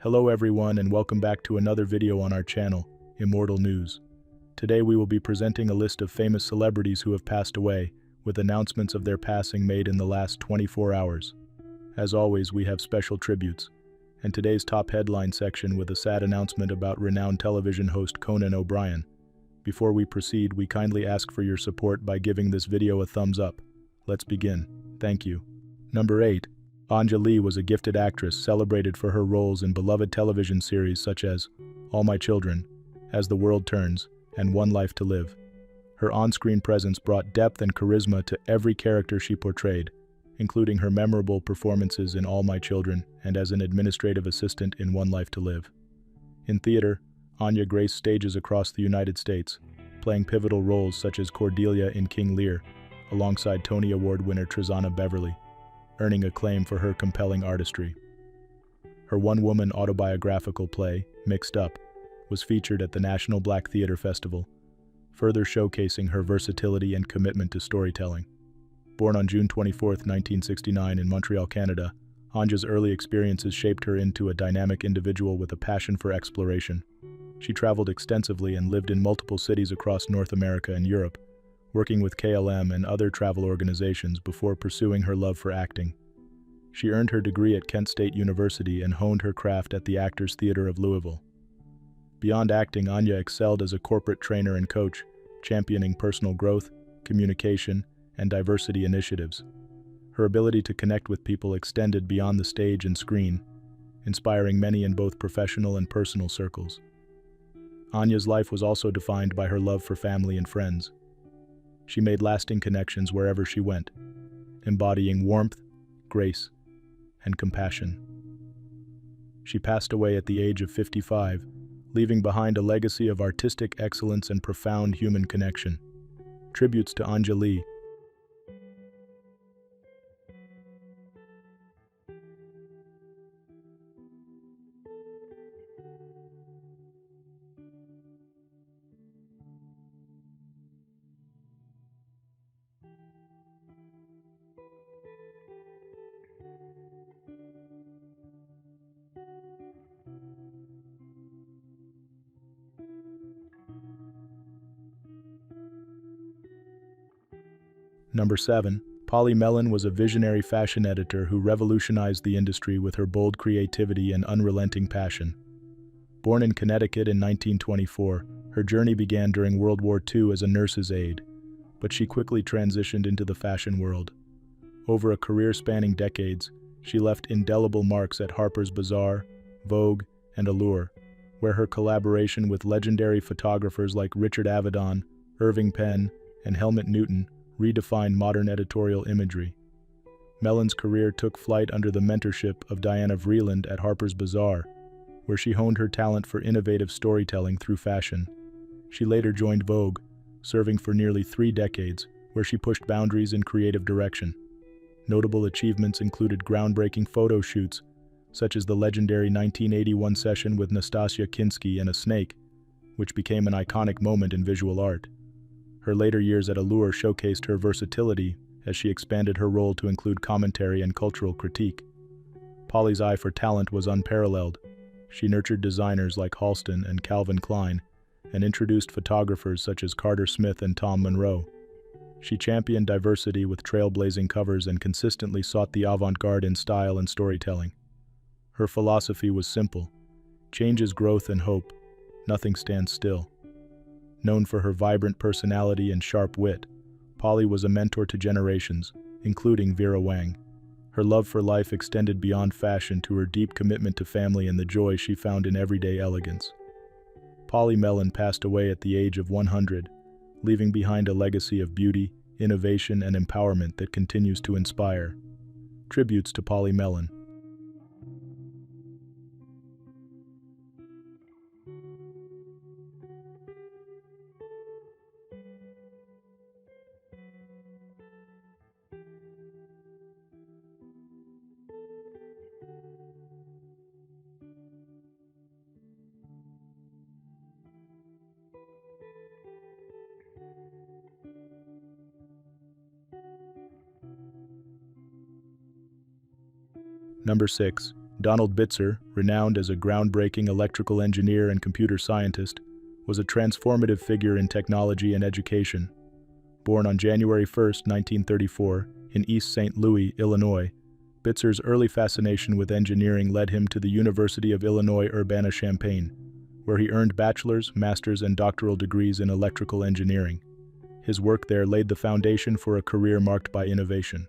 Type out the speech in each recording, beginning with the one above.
Hello everyone and welcome back to another video on our channel, Immortal News. Today we will be presenting a list of famous celebrities who have passed away, with announcements of their passing made in the last 24 hours. As always, we have special tributes, and today's top headline section with a sad announcement about renowned television host Conan O'Brien. Before we proceed, we kindly ask for your support by giving this video a thumbs up. Let's begin. Thank you. Number 8. Anja Lee was a gifted actress celebrated for her roles in beloved television series such as All My Children, As the World Turns, and One Life to Live. Her on-screen presence brought depth and charisma to every character she portrayed, including her memorable performances in All My Children and as an administrative assistant in One Life to Live. In theater, Anja graced stages across the United States, playing pivotal roles such as Cordelia in King Lear, alongside Tony Award winner Trezana Beverly, earning acclaim for her compelling artistry. Her one-woman autobiographical play, Mixed Up, was featured at the National Black Theatre Festival, further showcasing her versatility and commitment to storytelling. Born on June 24, 1969 in Montreal, Canada, Anja's early experiences shaped her into a dynamic individual with a passion for exploration. She traveled extensively and lived in multiple cities across North America and Europe, working with KLM and other travel organizations before pursuing her love for acting. She earned her degree at Kent State University and honed her craft at the Actors Theatre of Louisville. Beyond acting, Anja excelled as a corporate trainer and coach, championing personal growth, communication, and diversity initiatives. Her ability to connect with people extended beyond the stage and screen, inspiring many in both professional and personal circles. Anja's life was also defined by her love for family and friends. She made lasting connections wherever she went, embodying warmth, grace, and compassion. She passed away at the age of 55, leaving behind a legacy of artistic excellence and profound human connection. Tributes to Anja Lee. Number 7. Mellen was a visionary fashion editor who revolutionized the industry with her bold creativity and unrelenting passion. Born in Connecticut in 1924, her journey began during World War II as a nurse's aide, but she quickly transitioned into the fashion world. Over a career spanning decades, she left indelible marks at Harper's Bazaar, Vogue, and Allure, where her collaboration with legendary photographers like Richard Avedon, Irving Penn, and Helmut Newton redefined modern editorial imagery. Mellen's career took flight under the mentorship of Diana Vreeland at Harper's Bazaar, where she honed her talent for innovative storytelling through fashion. She later joined Vogue, serving for nearly 3 decades, where she pushed boundaries in creative direction. Notable achievements included groundbreaking photo shoots, such as the legendary 1981 session with Nastassja Kinski and a snake, which became an iconic moment in visual art. Her later years at Allure showcased her versatility as she expanded her role to include commentary and cultural critique. Polly's eye for talent was unparalleled. She nurtured designers like Halston and Calvin Klein and introduced photographers such as Carter Smith and Tom Monroe. She championed diversity with trailblazing covers and consistently sought the avant-garde in style and storytelling. Her philosophy was simple: change is growth and hope, nothing stands still. Known for her vibrant personality and sharp wit, Polly was a mentor to generations, including Vera Wang. Her love for life extended beyond fashion to her deep commitment to family and the joy she found in everyday elegance. Mellen passed away at the age of 100, leaving behind a legacy of beauty, innovation, and empowerment that continues to inspire. Tributes to Mellen. Number 6. Donald Bitzer, renowned as a groundbreaking electrical engineer and computer scientist, was a transformative figure in technology and education. Born on January 1, 1934, in East St. Louis, Illinois, Bitzer's early fascination with engineering led him to the University of Illinois Urbana-Champaign, where he earned bachelor's, master's, and doctoral degrees in electrical engineering. His work there laid the foundation for a career marked by innovation.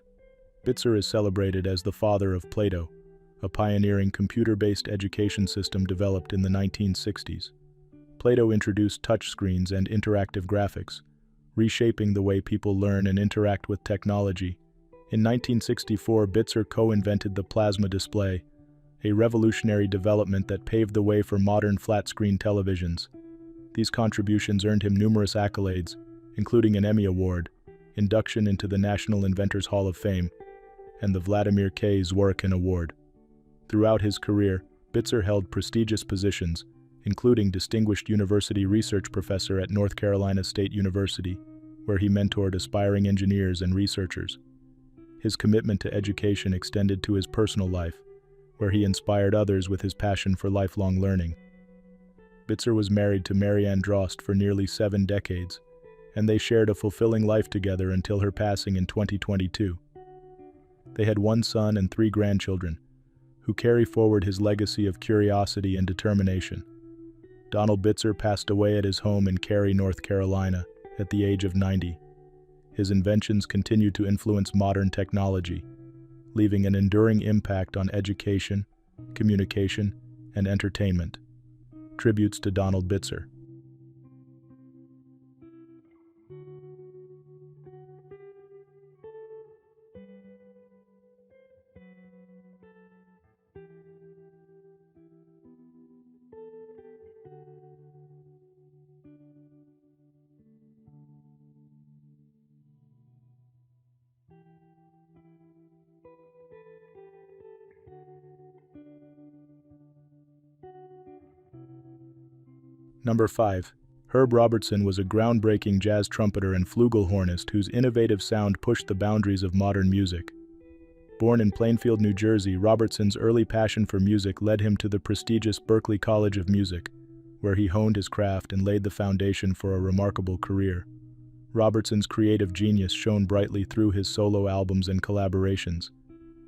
Bitzer is celebrated as the father of Plato, a pioneering computer-based education system developed in the 1960s. Plato introduced touchscreens and interactive graphics, reshaping the way people learn and interact with technology. In 1964, Bitzer co-invented the plasma display, a revolutionary development that paved the way for modern flat-screen televisions. These contributions earned him numerous accolades, including an Emmy Award, induction into the National Inventors Hall of Fame, and the Vladimir K. Zworykin Award. Throughout his career, Bitzer held prestigious positions, including Distinguished University Research Professor at North Carolina State University, where he mentored aspiring engineers and researchers. His commitment to education extended to his personal life, where he inspired others with his passion for lifelong learning. Bitzer was married to Marianne Drost for nearly 7 decades, and they shared a fulfilling life together until her passing in 2022. They had 1 son and 3 grandchildren, who carry forward his legacy of curiosity and determination. Donald Bitzer passed away at his home in Cary, North Carolina, at the age of 90. His inventions continue to influence modern technology, leaving an enduring impact on education, communication, and entertainment. Tributes to Donald Bitzer. Number 5. Herb Robertson was a groundbreaking jazz trumpeter and flugelhornist whose innovative sound pushed the boundaries of modern music. Born in Plainfield, New Jersey, Robertson's early passion for music led him to the prestigious Berklee College of Music, where he honed his craft and laid the foundation for a remarkable career. Robertson's creative genius shone brightly through his solo albums and collaborations.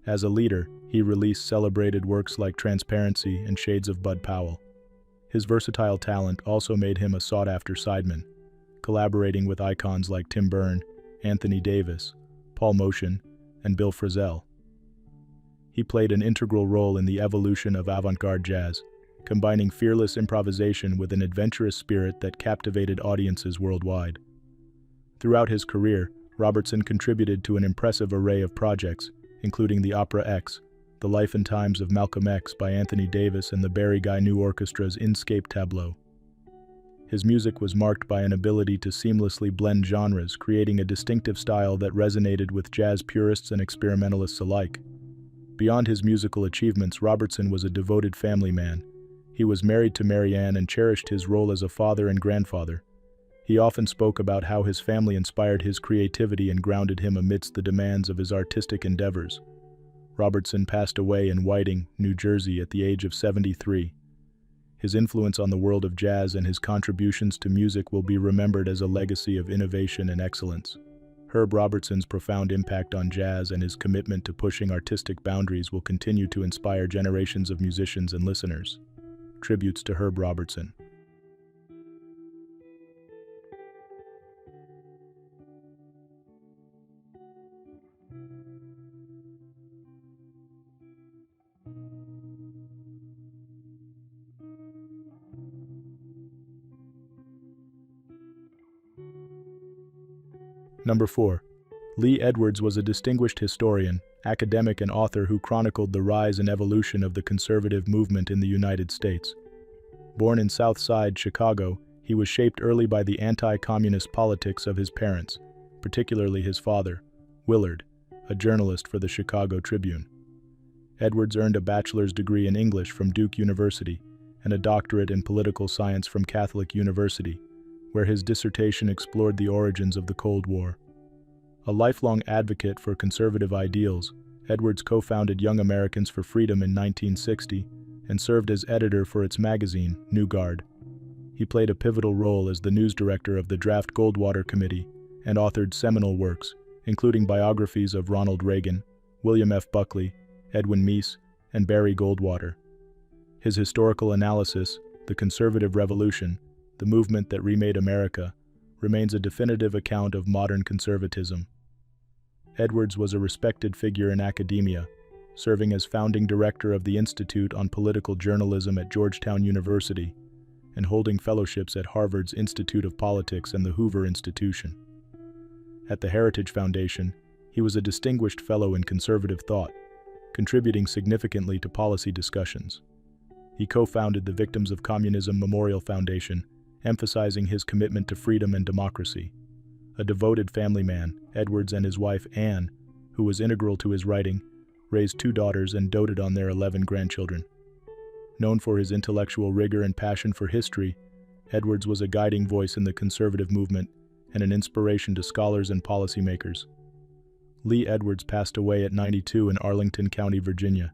As a leader, he released celebrated works like Transparency and Shades of Bud Powell. His versatile talent also made him a sought-after sideman, collaborating with icons like Tim Byrne, Anthony Davis, Paul Motian, and Bill Frisell. He played an integral role in the evolution of avant-garde jazz, combining fearless improvisation with an adventurous spirit that captivated audiences worldwide. Throughout his career, Robertson contributed to an impressive array of projects, including the opera X, The Life and Times of Malcolm X by Anthony Davis, and the Barry Guy New Orchestra's Inscape Tableau. His music was marked by an ability to seamlessly blend genres, creating a distinctive style that resonated with jazz purists and experimentalists alike. Beyond his musical achievements, Robertson was a devoted family man. He was married to Marianne and cherished his role as a father and grandfather. He often spoke about how his family inspired his creativity and grounded him amidst the demands of his artistic endeavors. Robertson passed away in Whiting, New Jersey at the age of 73. His influence on the world of jazz and his contributions to music will be remembered as a legacy of innovation and excellence. Herb Robertson's profound impact on jazz and his commitment to pushing artistic boundaries will continue to inspire generations of musicians and listeners. Tributes to Herb Robertson. Number 4. Lee Edwards was a distinguished historian, academic, and author who chronicled the rise and evolution of the conservative movement in the United States. Born in South Side, Chicago, he was shaped early by the anti-communist politics of his parents, particularly his father, Willard, a journalist for the Chicago Tribune. Edwards earned a bachelor's degree in English from Duke University and a doctorate in political science from Catholic University, where his dissertation explored the origins of the Cold War. A lifelong advocate for conservative ideals, Edwards co-founded Young Americans for Freedom in 1960 and served as editor for its magazine, New Guard. He played a pivotal role as the news director of the Draft Goldwater Committee and authored seminal works, including biographies of Ronald Reagan, William F. Buckley, Edwin Meese, and Barry Goldwater. His historical analysis, The Conservative Revolution, the movement that remade America, remains a definitive account of modern conservatism. Edwards was a respected figure in academia, serving as founding director of the Institute on Political Journalism at Georgetown University and holding fellowships at Harvard's Institute of Politics and the Hoover Institution. At the Heritage Foundation, he was a distinguished fellow in conservative thought, contributing significantly to policy discussions. He co-founded the Victims of Communism Memorial Foundation, emphasizing his commitment to freedom and democracy. A devoted family man, Edwards and his wife Anne, who was integral to his writing, raised 2 daughters and doted on their 11 grandchildren. Known for his intellectual rigor and passion for history, Edwards was a guiding voice in the conservative movement and an inspiration to scholars and policymakers. Lee Edwards passed away at 92 in Arlington County, Virginia,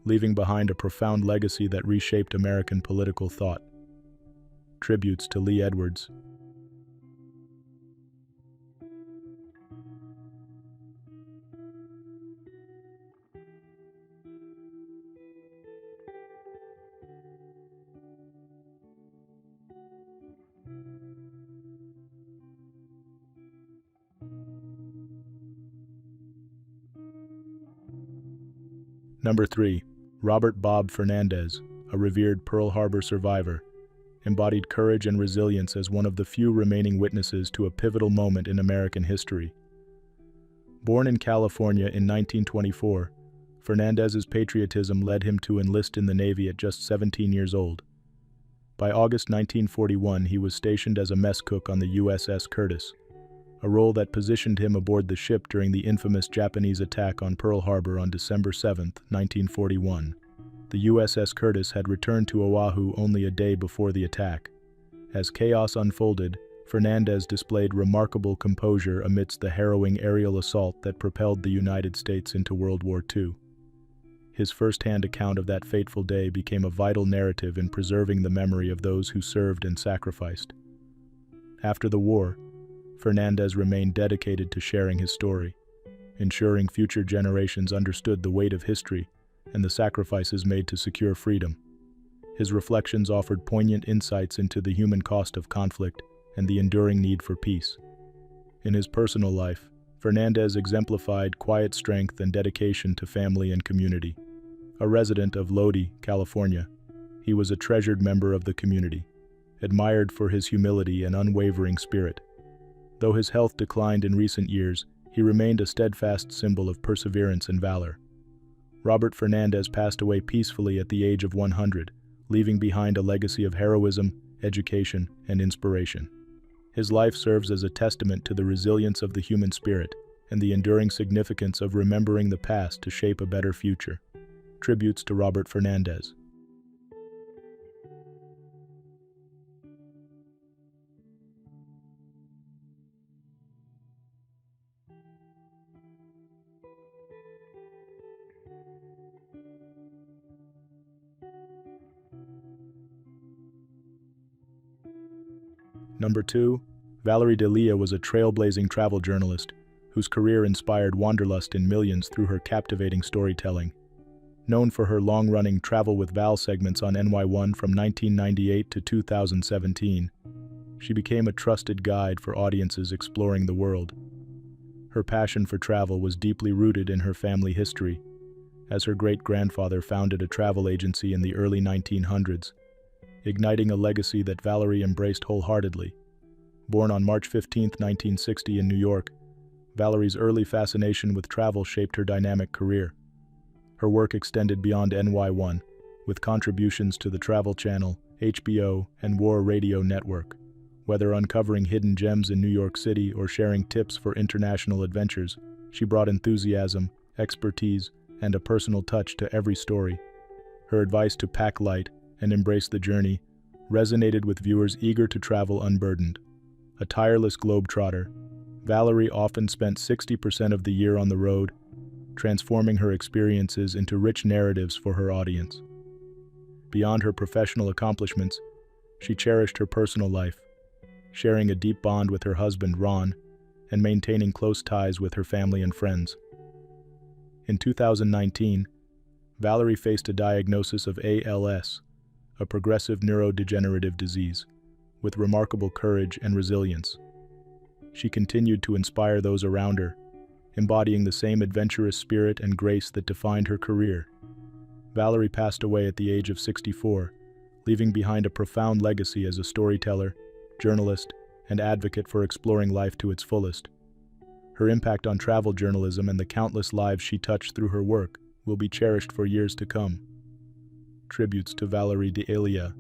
leaving behind a profound legacy that reshaped American political thought. Tributes to Lee Edwards. Number 3. Robert Bob Fernandez, a revered Pearl Harbor survivor, embodied courage and resilience as one of the few remaining witnesses to a pivotal moment in American history. Born in California in 1924, Fernandez's patriotism led him to enlist in the Navy at just 17 years old. By August 1941, he was stationed as a mess cook on the USS Curtis, a role that positioned him aboard the ship during the infamous Japanese attack on Pearl Harbor on December 7, 1941. The USS Curtis had returned to Oahu only a day before the attack. As chaos unfolded, Fernandez displayed remarkable composure amidst the harrowing aerial assault that propelled the United States into World War II. His first-hand account of that fateful day became a vital narrative in preserving the memory of those who served and sacrificed. After the war, Fernandez remained dedicated to sharing his story, ensuring future generations understood the weight of history and the sacrifices made to secure freedom. His reflections offered poignant insights into the human cost of conflict and the enduring need for peace. In his personal life, Fernandez exemplified quiet strength and dedication to family and community. A resident of Lodi, California, he was a treasured member of the community, admired for his humility and unwavering spirit. Though his health declined in recent years, he remained a steadfast symbol of perseverance and valor. Robert Fernandez passed away peacefully at the age of 100, leaving behind a legacy of heroism, education, and inspiration. His life serves as a testament to the resilience of the human spirit and the enduring significance of remembering the past to shape a better future. Tributes to Robert Fernandez. Number 2. Valarie D'Elia was a trailblazing travel journalist whose career inspired wanderlust in millions through her captivating storytelling. Known for her long-running Travel with Val segments on NY1 from 1998 to 2017, she became a trusted guide for audiences exploring the world. Her passion for travel was deeply rooted in her family history, as her great-grandfather founded a travel agency in the early 1900s, igniting a legacy that Valerie embraced wholeheartedly. Born on March 15, 1960 in New York, Valerie's early fascination with travel shaped her dynamic career. Her work extended beyond NY1, with contributions to the Travel Channel, HBO, and War Radio Network. Whether uncovering hidden gems in New York City or sharing tips for international adventures, she brought enthusiasm, expertise, and a personal touch to every story. Her advice to pack light and embrace the journey resonated with viewers eager to travel unburdened. A tireless globetrotter, Valerie often spent 60% of the year on the road, transforming her experiences into rich narratives for her audience. Beyond her professional accomplishments, she cherished her personal life, sharing a deep bond with her husband, Ron, and maintaining close ties with her family and friends. In 2019, Valerie faced a diagnosis of ALS, a progressive neurodegenerative disease, with remarkable courage and resilience. She continued to inspire those around her, embodying the same adventurous spirit and grace that defined her career. Valerie passed away at the age of 64, leaving behind a profound legacy as a storyteller, journalist, and advocate for exploring life to its fullest. Her impact on travel journalism and the countless lives she touched through her work will be cherished for years to come. Tributes to Valarie D'Elia.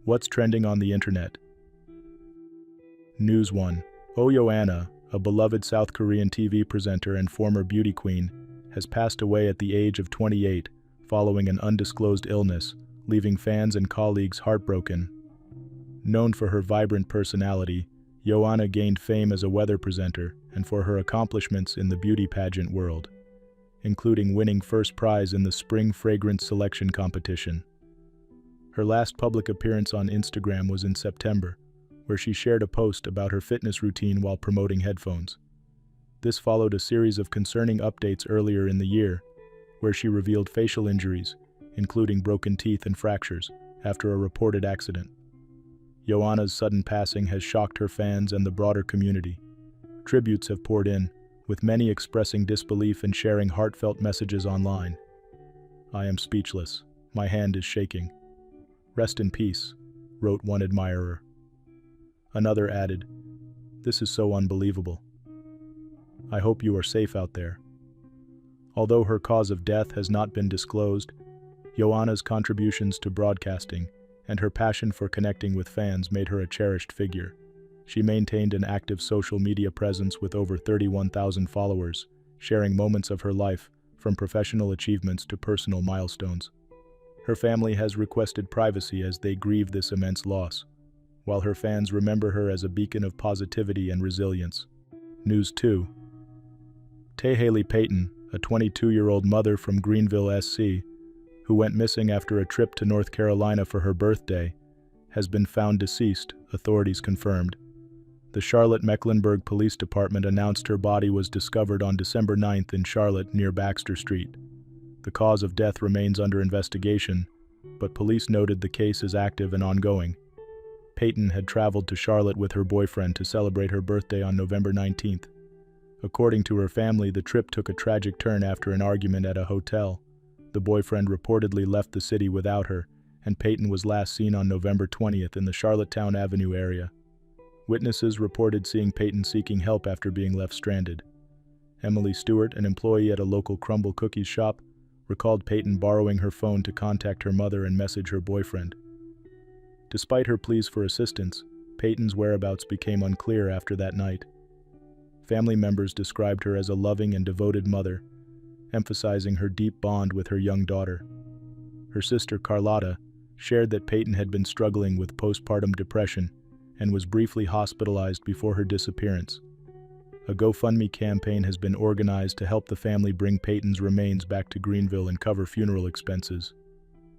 What's trending on the internet? News 1. Oh Yoanna, a beloved South Korean TV presenter and former beauty queen, has passed away at the age of 28 following an undisclosed illness, leaving fans and colleagues heartbroken. Known for her vibrant personality, Yoanna gained fame as a weather presenter and for her accomplishments in the beauty pageant world, including winning first prize in the Spring Fragrance Selection Competition. Her last public appearance on Instagram was in September, where she shared a post about her fitness routine while promoting headphones. This followed a series of concerning updates earlier in the year, where she revealed facial injuries, including broken teeth and fractures, after a reported accident. Yoanna's sudden passing has shocked her fans and the broader community. Tributes have poured in, with many expressing disbelief and sharing heartfelt messages online. "I am speechless. My hand is shaking. Rest in peace," wrote one admirer. Another added, "This is so unbelievable. I hope you are safe out there." Although her cause of death has not been disclosed, Yoanna's contributions to broadcasting and her passion for connecting with fans made her a cherished figure. She maintained an active social media presence with over 31,000 followers, sharing moments of her life, from professional achievements to personal milestones. Her family has requested privacy as they grieve this immense loss, while her fans remember her as a beacon of positivity and resilience. News 2. TayHaley Payton, a 22-year-old mother from Greenville, SC, who went missing after a trip to North Carolina for her birthday, has been found deceased, authorities confirmed. The Charlotte-Mecklenburg Police Department announced her body was discovered on December 9th in Charlotte near Baxter Street. The cause of death remains under investigation, but police noted the case is active and ongoing. Payton had traveled to Charlotte with her boyfriend to celebrate her birthday on November 19th. According to her family, the trip took a tragic turn after an argument at a hotel. The boyfriend reportedly left the city without her, and Payton was last seen on November 20th in the Charlottetown Avenue area. Witnesses reported seeing Payton seeking help after being left stranded. Emily Stewart, an employee at a local crumble cookies shop, recalled Payton borrowing her phone to contact her mother and message her boyfriend. Despite her pleas for assistance, Payton's whereabouts became unclear after that night. Family members described her as a loving and devoted mother, emphasizing her deep bond with her young daughter. Her sister Carlotta shared that Payton had been struggling with postpartum depression and was briefly hospitalized before her disappearance. A GoFundMe campaign has been organized to help the family bring Payton's remains back to Greenville and cover funeral expenses.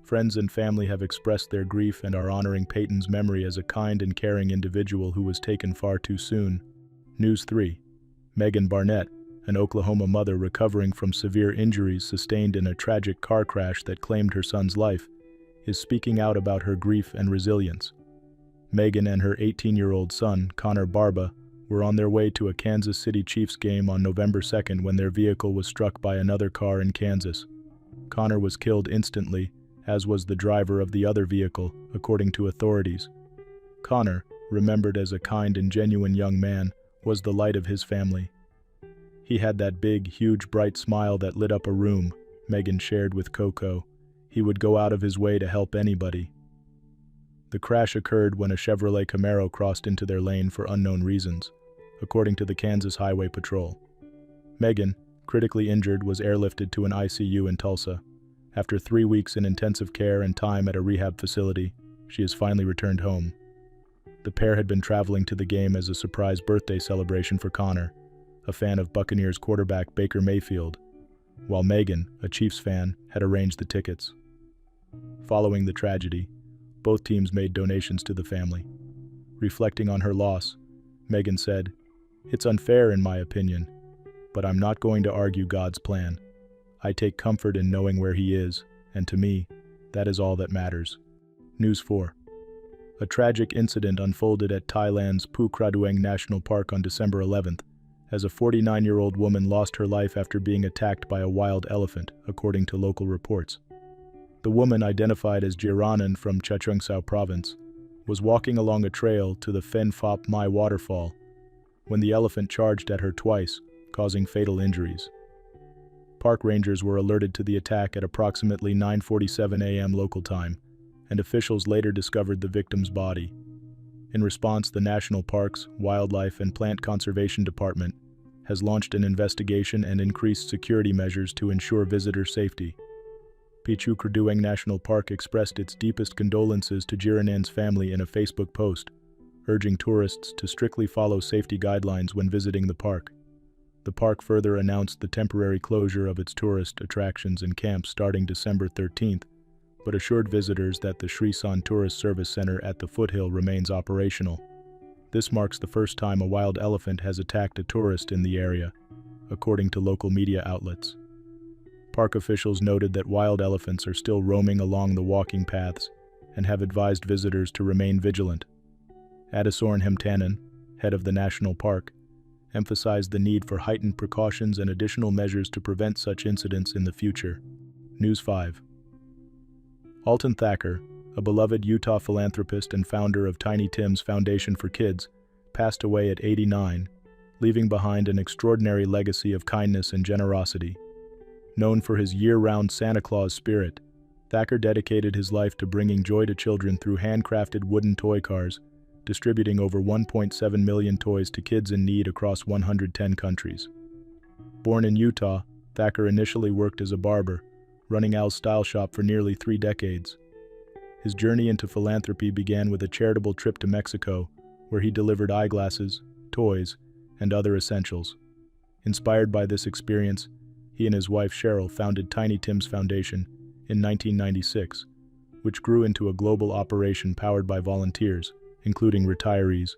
Friends and family have expressed their grief and are honoring Payton's memory as a kind and caring individual who was taken far too soon. News 3. Megan Barnett, an Oklahoma mother recovering from severe injuries sustained in a tragic car crash that claimed her son's life, is speaking out about her grief and resilience. Megan and her 18-year-old son, Connor Barba, were on their way to a Kansas City Chiefs game on November 2nd when their vehicle was struck by another car in Kansas. Connor was killed instantly, as was the driver of the other vehicle, according to authorities. Connor, remembered as a kind and genuine young man, was the light of his family. He had that big, huge, bright smile that lit up a room, Megan shared with Coco. He would go out of his way to help anybody. The crash occurred when a Chevrolet Camaro crossed into their lane for unknown reasons, according to the Kansas Highway Patrol. Megan, critically injured, was airlifted to an ICU in Tulsa. After 3 weeks in intensive care and time at a rehab facility, she has finally returned home. The pair had been traveling to the game as a surprise birthday celebration for Connor, a fan of Buccaneers quarterback Baker Mayfield, while Megan, a Chiefs fan, had arranged the tickets. Following the tragedy, both teams made donations to the family. Reflecting on her loss, Megan said, "It's unfair in my opinion, but I'm not going to argue God's plan. I take comfort in knowing where He is, and to me, that is all that matters." News 4. A tragic incident unfolded at Thailand's Phu Kradueng National Park on December 11th, as a 49-year-old woman lost her life after being attacked by a wild elephant, according to local reports. The woman, identified as Jiranan from Chachoengsao Province, was walking along a trail to the Phen Phop Mai waterfall when the elephant charged at her twice, causing fatal injuries. Park rangers were alerted to the attack at approximately 9:47 a.m. local time, and officials later discovered the victim's body. In response, the National Parks, Wildlife and Plant Conservation Department has launched an investigation and increased security measures to ensure visitor safety. Phu Kradueng National Park expressed its deepest condolences to Jiranan's family in a Facebook post, urging tourists to strictly follow safety guidelines when visiting the park. The park further announced the temporary closure of its tourist attractions and camps starting December 13th, but assured visitors that the Sri San Tourist Service Center at the foothill remains operational. This marks the first time a wild elephant has attacked a tourist in the area, according to local media outlets. Park officials noted that wild elephants are still roaming along the walking paths and have advised visitors to remain vigilant. Adisorn Hemtanen, head of the national park, emphasized the need for heightened precautions and additional measures to prevent such incidents in the future. News 5. Alton Thacker, a beloved Utah philanthropist and founder of Tiny Tim's Foundation for Kids, passed away at 89, leaving behind an extraordinary legacy of kindness and generosity. Known for his year-round Santa Claus spirit, Thacker dedicated his life to bringing joy to children through handcrafted wooden toy cars, distributing over 1.7 million toys to kids in need across 110 countries. Born in Utah, Thacker initially worked as a barber, running Al's Style Shop for nearly 3 decades. His journey into philanthropy began with a charitable trip to Mexico, where he delivered eyeglasses, toys, and other essentials. Inspired by this experience, he and his wife Cheryl founded Tiny Tim's Foundation in 1996, which grew into a global operation powered by volunteers, including retirees,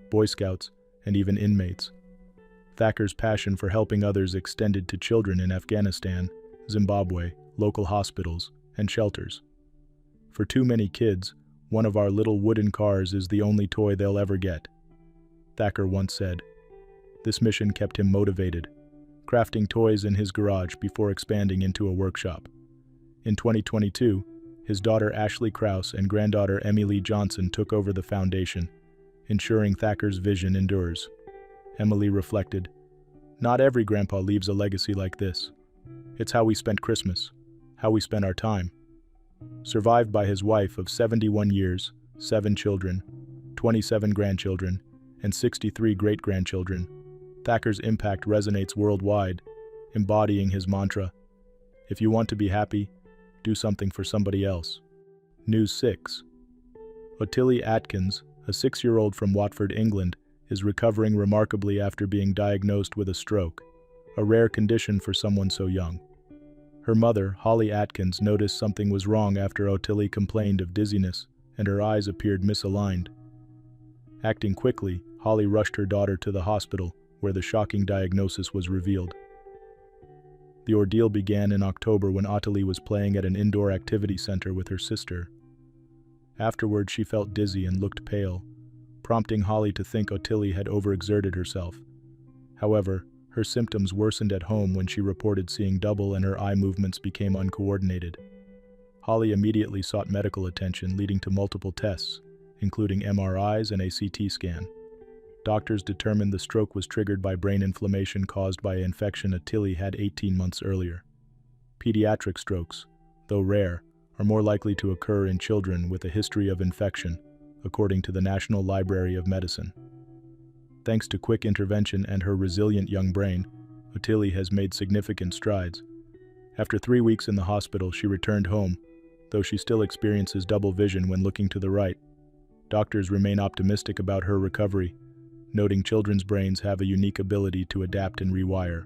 Boy Scouts, and even inmates. Thacker's passion for helping others extended to children in Afghanistan, Zimbabwe, local hospitals, and shelters. "For too many kids, one of our little wooden cars is the only toy they'll ever get," Thacker once said. This mission kept him motivated, crafting toys in his garage before expanding into a workshop. In 2022, his daughter Ashley Krause and granddaughter Emily Johnson took over the foundation, ensuring Thacker's vision endures. Emily reflected, "Not every grandpa leaves a legacy like this. It's how we spent Christmas, how we spent our time." Survived by his wife of 71 years, 7 children, 27 grandchildren, and 63 great-grandchildren, Thacker's impact resonates worldwide, embodying his mantra, "If you want to be happy, do something for somebody else." News 6. Ottilie Atkins, a 6-year-old from Watford, England, is recovering remarkably after being diagnosed with a stroke, a rare condition for someone so young. Her mother, Holly Atkins, noticed something was wrong after Ottilie complained of dizziness, and her eyes appeared misaligned. Acting quickly, Holly rushed her daughter to the hospital, where the shocking diagnosis was revealed. The ordeal began in October when Ottilie was playing at an indoor activity center with her sister. Afterward, she felt dizzy and looked pale, prompting Holly to think Ottilie had overexerted herself. However, her symptoms worsened at home when she reported seeing double and her eye movements became uncoordinated. Holly immediately sought medical attention, leading to multiple tests, including MRIs and a CT scan. Doctors determined the stroke was triggered by brain inflammation caused by an infection Ottilie had 18 months earlier. Pediatric strokes, though rare, are more likely to occur in children with a history of infection, according to the National Library of Medicine. Thanks to quick intervention and her resilient young brain, Ottilie has made significant strides. After 3 weeks in the hospital, she returned home, though she still experiences double vision when looking to the right. Doctors remain optimistic about her recovery, noting children's brains have a unique ability to adapt and rewire.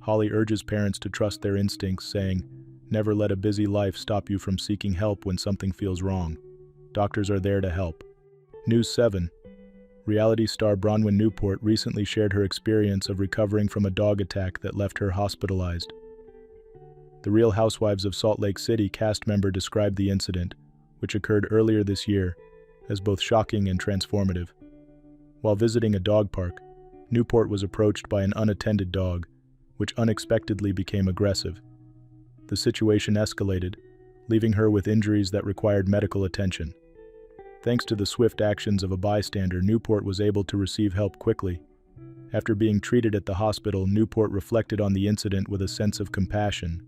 Holly urges parents to trust their instincts, saying, "Never let a busy life stop you from seeking help when something feels wrong. Doctors are there to help." News 7. Reality star Bronwyn Newport recently shared her experience of recovering from a dog attack that left her hospitalized. The Real Housewives of Salt Lake City cast member described the incident, which occurred earlier this year, as both shocking and transformative. While visiting a dog park, Newport was approached by an unattended dog, which unexpectedly became aggressive. The situation escalated, leaving her with injuries that required medical attention. Thanks to the swift actions of a bystander, Newport was able to receive help quickly. After being treated at the hospital, Newport reflected on the incident with a sense of compassion.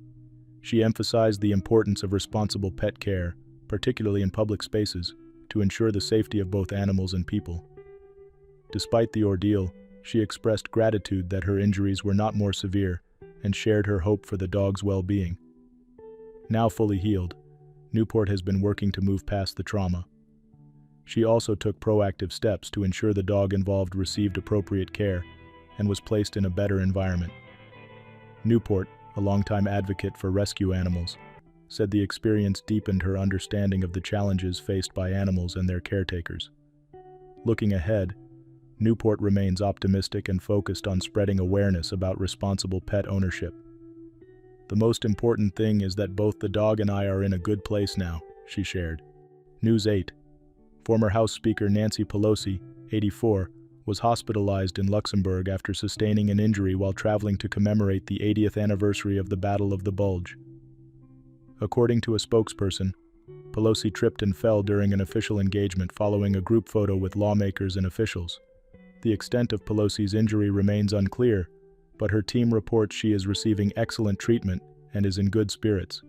She emphasized the importance of responsible pet care, particularly in public spaces, to ensure the safety of both animals and people. Despite the ordeal, she expressed gratitude that her injuries were not more severe and shared her hope for the dog's well-being. Now fully healed, Newport has been working to move past the trauma. She also took proactive steps to ensure the dog involved received appropriate care and was placed in a better environment. Newport, a longtime advocate for rescue animals, said the experience deepened her understanding of the challenges faced by animals and their caretakers. Looking ahead, Newport remains optimistic and focused on spreading awareness about responsible pet ownership. "The most important thing is that both the dog and I are in a good place now," she shared. News 8. Former House Speaker Nancy Pelosi, 84, was hospitalized in Luxembourg after sustaining an injury while traveling to commemorate the 80th anniversary of the Battle of the Bulge. According to a spokesperson, Pelosi tripped and fell during an official engagement following a group photo with lawmakers and officials. The extent of Pelosi's injury remains unclear, but her team reports she is receiving excellent treatment and is in good spirits.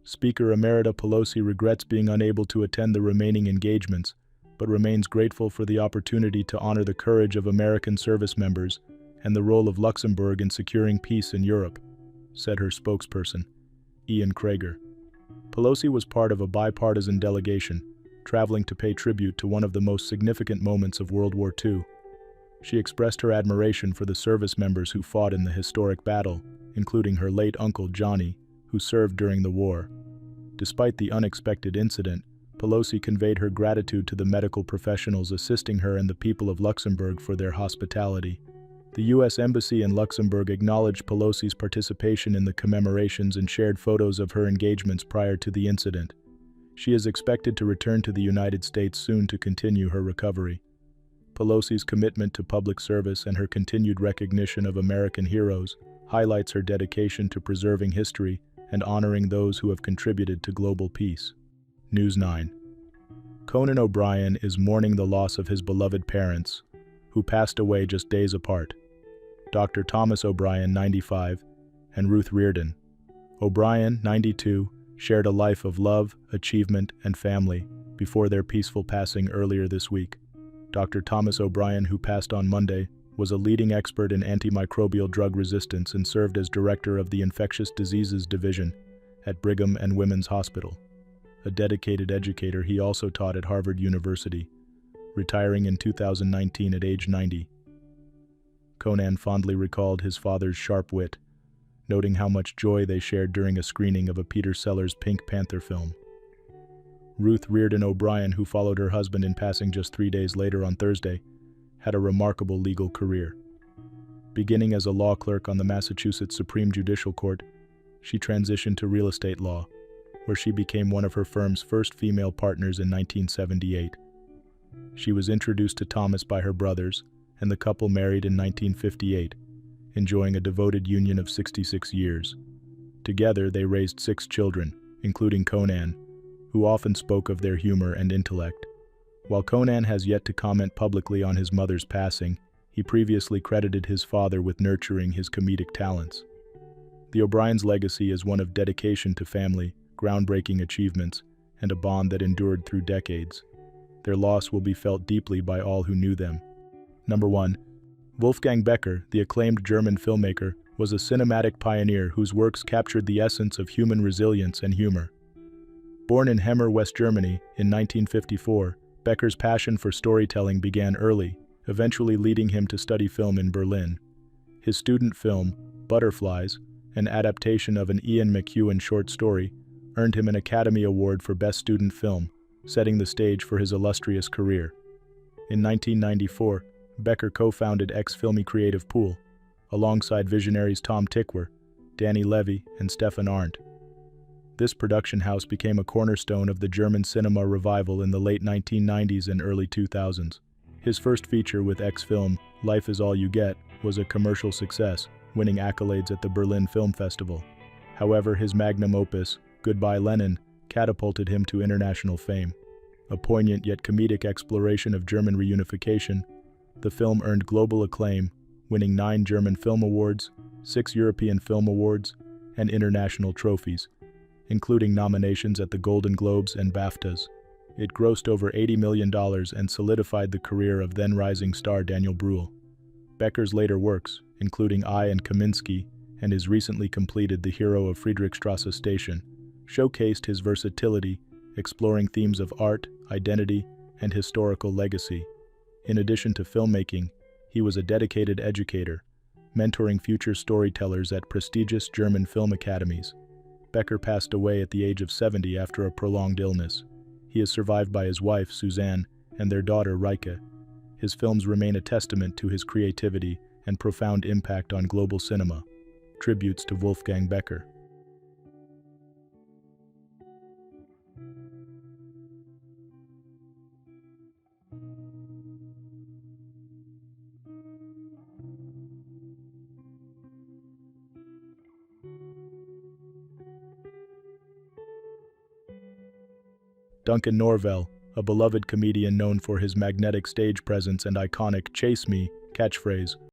Speaker Emerita Pelosi regrets being unable to attend the remaining engagements, but remains grateful for the opportunity to honor the courage of American service members and the role of Luxembourg in securing peace in Europe, said her spokesperson, Ian Krager. Pelosi was part of a bipartisan delegation, traveling to pay tribute to one of the most significant moments of World War II. She expressed her admiration for the service members who fought in the historic battle, including her late uncle Johnny, who served during the war. Despite the unexpected incident, Pelosi conveyed her gratitude to the medical professionals assisting her and the people of Luxembourg for their hospitality. The U.S. Embassy in Luxembourg acknowledged Pelosi's participation in the commemorations and shared photos of her engagements prior to the incident. She is expected to return to the United States soon to continue her recovery. Pelosi's commitment to public service and her continued recognition of American heroes highlights her dedication to preserving history and honoring those who have contributed to global peace. News 9. Conan O'Brien is mourning the loss of his beloved parents, who passed away just days apart. Dr. Thomas O'Brien, 95, and Ruth Reardon. O'Brien, 92, shared a life of love, achievement, and family before their peaceful passing earlier this week. Dr. Thomas O'Brien, who passed on Monday, was a leading expert in antimicrobial drug resistance and served as director of the Infectious Diseases Division at Brigham and Women's Hospital. A dedicated educator, he also taught at Harvard University, retiring in 2019 at age 90. Conan fondly recalled his father's sharp wit, noting how much joy they shared during a screening of a Peter Sellers Pink Panther film. Ruth Reardon O'Brien, who followed her husband in passing just 3 days later on Thursday, had a remarkable legal career. Beginning as a law clerk on the Massachusetts Supreme Judicial Court, she transitioned to real estate law, where she became one of her firm's first female partners in 1978. She was introduced to Thomas by her brothers, and the couple married in 1958, enjoying a devoted union of 66 years. Together, they raised 6 children, including Conan, who often spoke of their humor and intellect. While Conan has yet to comment publicly on his mother's passing, he previously credited his father with nurturing his comedic talents. The O'Brien's legacy is one of dedication to family, groundbreaking achievements, and a bond that endured through decades. Their loss will be felt deeply by all who knew them. Number 1. Wolfgang Becker, the acclaimed German filmmaker, was a cinematic pioneer whose works captured the essence of human resilience and humor. Born in Hemmer, West Germany, in 1954, Becker's passion for storytelling began early, eventually leading him to study film in Berlin. His student film, Butterflies, an adaptation of an Ian McEwan short story, earned him an Academy Award for Best Student Film, setting the stage for his illustrious career. In 1994, Becker co-founded Ex-Filmy Creative Pool, alongside visionaries Tom Tykwer, Danny Levy, and Stefan Arndt. This production house became a cornerstone of the German cinema revival in the late 1990s and early 2000s. His first feature with Ex-Film, Life Is All You Get, was a commercial success, winning accolades at the Berlin Film Festival. However, his magnum opus, Goodbye Lenin, catapulted him to international fame. A poignant yet comedic exploration of German reunification, the film earned global acclaim, winning 9 German Film Awards, 6 European Film Awards, and international trophies, including nominations at the Golden Globes and BAFTAs. It grossed over $80 million and solidified the career of then-rising star Daniel Bruhl. Becker's later works, including I and Kaminsky and his recently completed The Hero of Friedrichstrasse Station, showcased his versatility, exploring themes of art, identity, and historical legacy. In addition to filmmaking, he was a dedicated educator, mentoring future storytellers at prestigious German film academies. Becker passed away at the age of 70 after a prolonged illness. He is survived by his wife, Suzanne, and their daughter, Reike. His films remain a testament to his creativity and profound impact on global cinema. Tributes to Wolfgang Becker. Duncan Norvell, a beloved comedian known for his magnetic stage presence and iconic "Chase Me" catchphrase,